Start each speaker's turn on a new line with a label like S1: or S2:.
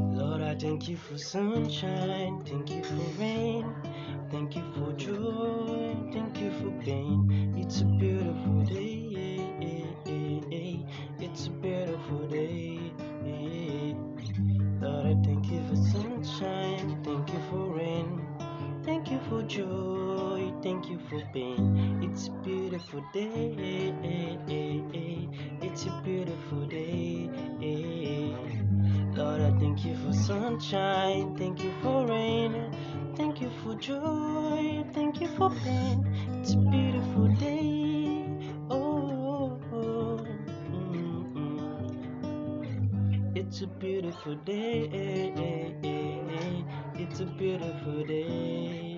S1: Lord, I thank you for sunshine, thank you for rain, thank you for joy, thank you for pain. It's a beautiful day, it's a beautiful day. Lord, I thank you for sunshine, thank you for rain, thank you for joy, thank you for pain. It's a beautiful day, it's a beautiful day. Lord, I thank you for sunshine, thank you for rain, thank you for joy, thank you for pain. It's a beautiful day. Oh, oh, mm, it's a beautiful day. It's a beautiful day.